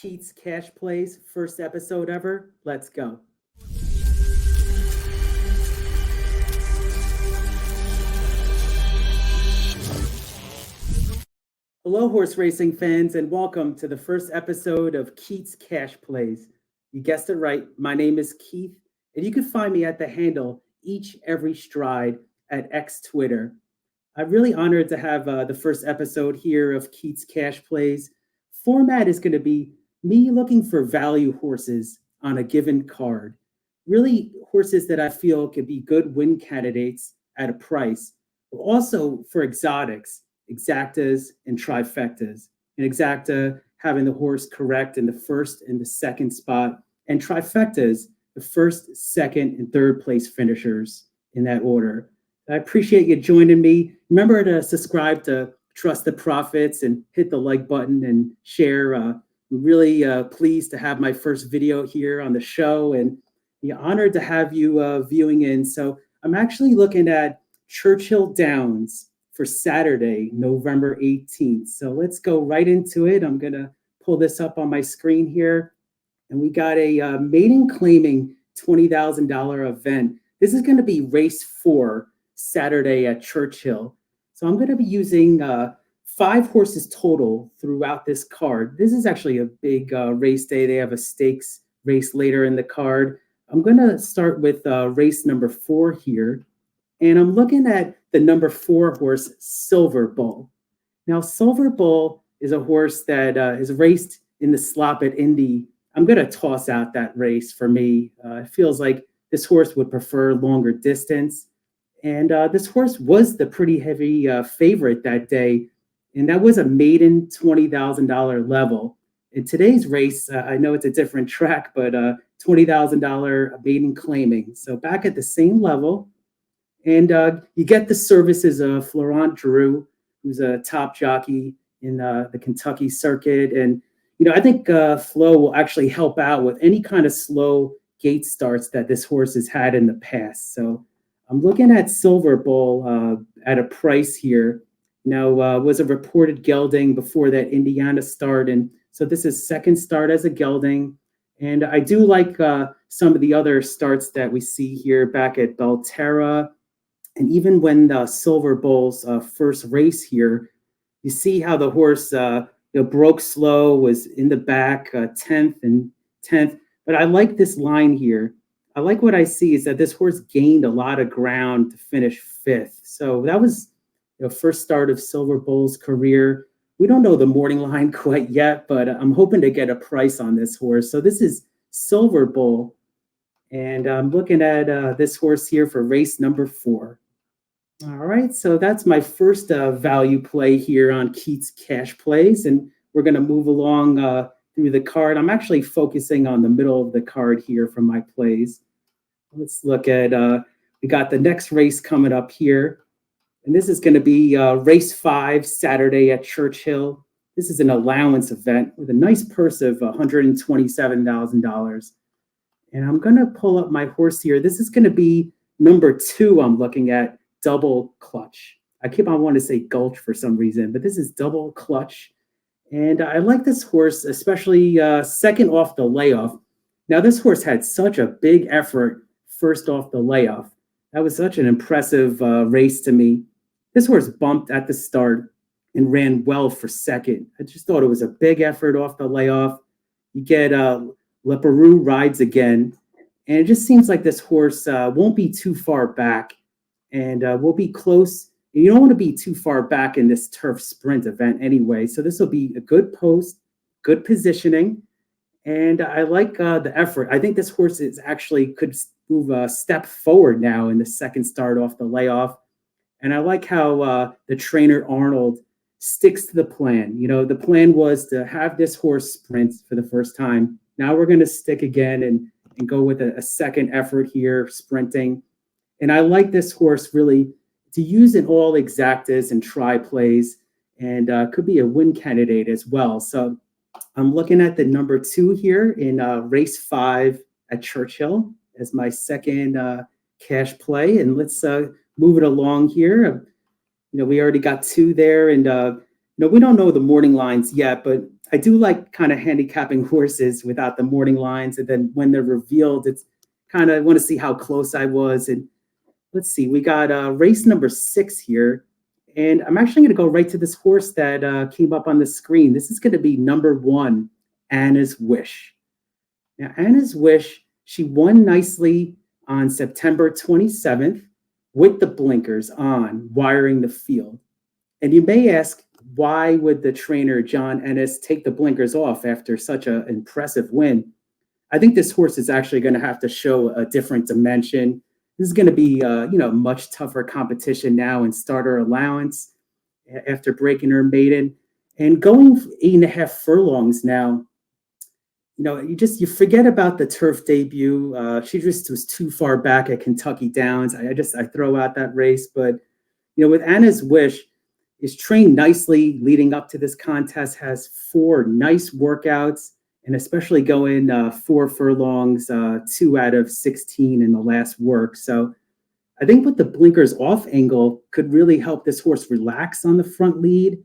Keats Cash Plays, first episode ever. Let's go. Hello, horse racing fans, and welcome to the first episode of Keats Cash Plays. You guessed it right. My name is Keith, and you can find me at the handle Each Every Stride at X Twitter. I'm really honored to have the first episode here of Keats Cash Plays. Format is going to be me looking for value horses on a given card. Really, horses that I feel could be good win candidates at a price, but also for exotics, exactas, and trifectas. An exacta having the horse correct in the first and the second spot, and trifectas, the first, second, and third place finishers in that order. I appreciate you joining me. Remember to subscribe to Trust the Profits and hit the like button and share. I'm really pleased to have my first video here on the show and honored to have you viewing in. So I'm actually looking at Churchill Downs for Saturday, November 18th. So let's go right into it. I'm going to pull this up on my screen here. And we got a maiden claiming $20,000 event. This is going to be race 4 Saturday at Churchill. So I'm going to be using 5 horses total throughout this card. This is actually a big race day. They have a stakes race later in the card. I'm going to start with race number 4 here. And I'm looking at the number 4 horse, Silver Bull. Now, Silver Bull is a horse that is raced in the slop at Indy. I'm going to toss out that race for me. It feels like this horse would prefer longer distance. And this horse was the pretty heavy favorite that day. And that was a maiden $20,000 level. In today's race, I know it's a different track, but $20,000 maiden claiming. So back at the same level. And you get the services of Florent Giroux, who's a top jockey in the Kentucky circuit. And, I think Flo will actually help out with any kind of slow gate starts that this horse has had in the past. So I'm looking at Silver Bull at a price here. Was a reported gelding before that Indiana start. And so this is second start as a gelding. And I do like some of the other starts that we see here back at Belterra. And even when the Silver Bull's first race here, you see how the horse broke slow, was in the back 10th and 10th. But I like this line here. I like what I see is that this horse gained a lot of ground to finish 5th. So that was the first start of Silver Bull's career. We don't know the morning line quite yet, but I'm hoping to get a price on this horse. So this is Silver Bull. And I'm looking at this horse here for race number 4. All right, so that's my first value play here on Keats Cash Plays. And we're going to move along through the card. I'm actually focusing on the middle of the card here for my plays. Let's look at, we got the next race coming up here. And this is going to be race 5 Saturday at Churchill. This is an allowance event with a nice purse of $127,000. And I'm going to pull up my horse here. This is going to be number 2 I'm looking at, Double Clutch. I keep on wanting to say Gulch for some reason, but this is Double Clutch. And I like this horse, especially second off the layoff. Now, this horse had such a big effort first off the layoff. That was such an impressive race to me. This horse bumped at the start and ran well for second. I just thought it was a big effort off the layoff. You get Leperoux rides again, and it just seems like this horse won't be too far back and will be close. You don't want to be too far back in this turf sprint event anyway. So this will be a good post, good positioning. And I like the effort. I think this horse is actually could move a step forward now in the second start off the layoff. And I like how the trainer Arnold sticks to the plan. The plan was to have this horse sprint for the first time. Now we're going to stick again and go with a second effort here, sprinting. And I like this horse really to use in all exactas and try plays, and could be a win candidate as well. So I'm looking at the number 2 here in race 5 at Churchill as my second cash play. And let's move it along here. We already got 2 there, and we don't know the morning lines yet, but I do like kind of handicapping horses without the morning lines, and then when they're revealed, it's kind of want to see how close I was. And let's see, we got race number 6 here, and I'm actually going to go right to this horse that came up on the screen. This is going to be number 1, Anna's Wish. Now, Anna's Wish, she won nicely on September 27th with the blinkers on, wiring the field. And you may ask, why would the trainer, John Ennis, take the blinkers off after such an impressive win? I think this horse is actually going to have to show a different dimension. This is going to be, much tougher competition now in starter allowance after breaking her maiden. And going 8.5 furlongs now, you forget about the turf debut. She just was too far back at Kentucky Downs. I throw out that race, but with Anna's Wish, is trained nicely leading up to this contest. Has 4 nice workouts, and especially going 4 furlongs, 2 out of 16 in the last work. So I think with the blinkers off angle could really help this horse relax on the front lead.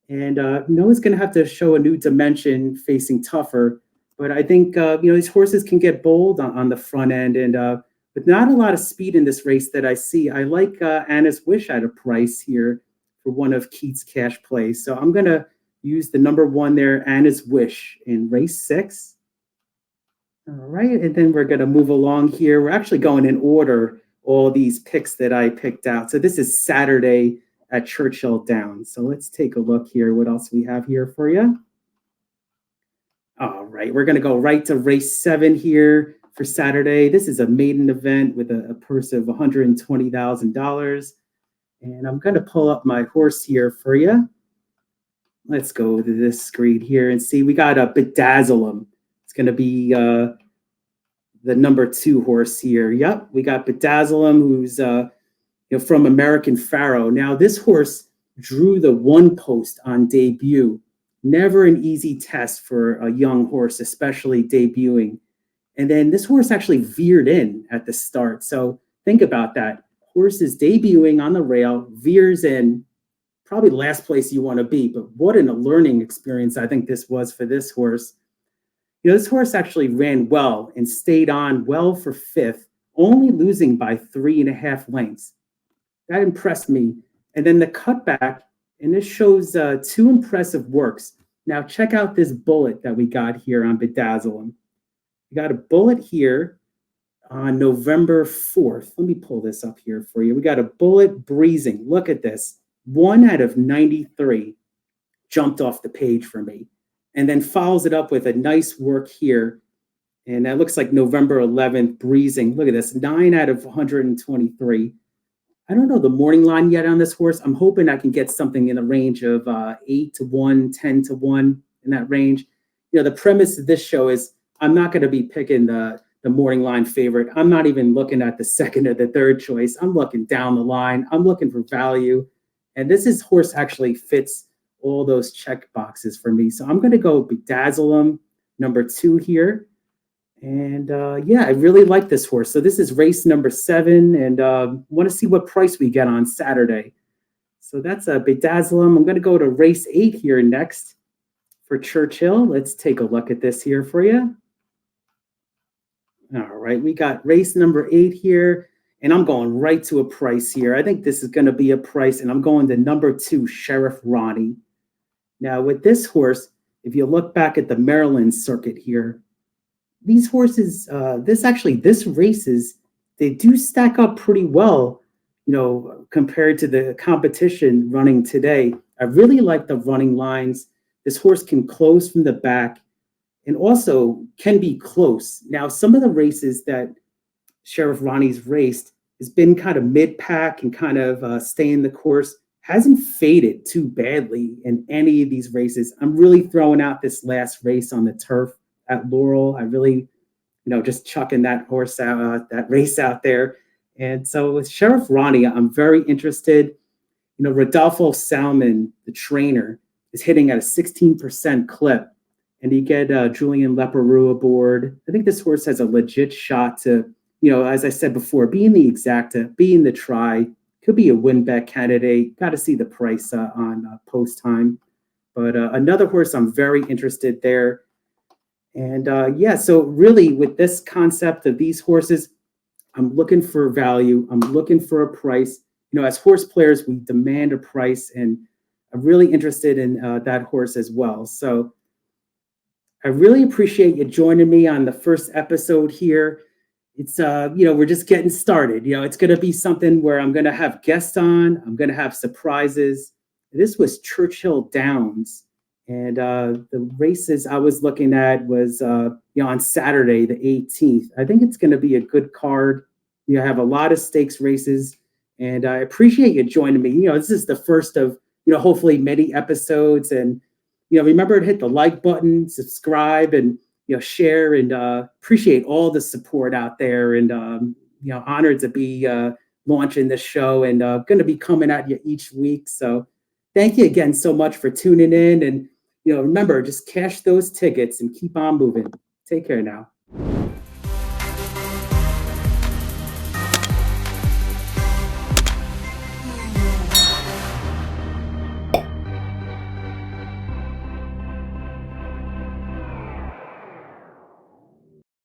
And Noah's going to have to show a new dimension facing tougher. But I think, these horses can get bold on the front end. And with not a lot of speed in this race that I see, I like Anna's Wish at a price here for one of Keith's cash plays. So I'm going to use the number 1 there, Anna's Wish, in race 6. All right. And then we're going to move along here. We're actually going in order, all these picks that I picked out. So this is Saturday at Churchill Downs. So let's take a look here. What else we have here for you? All right, we're going to go right to race 7 here for Saturday. This is a maiden event with a purse of $120,000. And I'm going to pull up my horse here for you. Let's go to this screen here and see. We got a Bedazzle. It's going to be the number 2 horse here. Yep, we got Bedazzle, who's from American Pharaoh. Now, this horse drew the 1 post on debut. Never an easy test for a young horse, especially debuting. And then this horse actually veered in at the start. So think about that. Horse is debuting on the rail, veers in, probably the last place you want to be. But what a learning experience I think this was for this horse. This horse actually ran well and stayed on well for 5th, only losing by 3.5 lengths. That impressed me. And then the cutback, and this shows 2 impressive works. Now check out this bullet that we got here on Bedazzle. We got a bullet here on November 4th. Let me pull this up here for you. We got a bullet breezing. Look at this. 1 out of 93 jumped off the page for me. And then follows it up with a nice work here. And that looks like November 11th breezing. Look at this. 9 out of 123. I don't know the morning line yet on this horse. I'm hoping I can get something in the range of 8 to 1, 10 to 1 in that range. The premise of this show is I'm not going to be picking the morning line favorite. I'm not even looking at the 2nd or the 3rd choice. I'm looking down the line. I'm looking for value. And horse actually fits all those check boxes for me. So I'm going to go Bedazzle, number 2 here. And I really like this horse. So this is race number 7, and want to see what price we get on Saturday. So that's a Bedazzle. I'm going to go to race 8 here next for Churchill. Let's take a look at this here for you. All right, we got race number 8 here, and I'm going right to a price here. I think this is going to be a price, and I'm going to number 2, Sheriff Ronnie. Now with this horse, if you look back at the Maryland circuit here, these horses, this races, they do stack up pretty well, compared to the competition running today. I really like the running lines. This horse can close from the back and also can be close. Now, some of the races that Sheriff Ronnie's raced has been kind of mid-pack and kind of staying the course. Hasn't faded too badly in any of these races. I'm really throwing out this last race on the turf at Laurel. I really, just chucking that horse out, that race out there. And so with Sheriff Ronnie, I'm very interested. Rodolfo Salmon, the trainer, is hitting at a 16% clip. And you get Julian Leperoux aboard. I think this horse has a legit shot to, as I said before, be in the exacta, be in the try, could be a win bet candidate. Got to see the price on post time. but another horse I'm very interested there. And yeah, so really with this concept of these horses, I'm looking for value. I'm looking for a price. As horse players, we demand a price, and I'm really interested in that horse as well. So I really appreciate you joining me on the first episode here. It's we're just getting started. It's going to be something where I'm going to have guests on. I'm going to have surprises. This was Churchill Downs, and the races I was looking at was on Saturday the 18th. I think it's going to be a good card. I have a lot of stakes races, and I appreciate you joining me. This is the first of hopefully many episodes, and remember to hit the like button, subscribe, and share, and appreciate all the support out there, and honored to be launching this show, and going to be coming at you each week. So thank you again so much for tuning in, and remember, just cash those tickets and keep on moving. Take care now.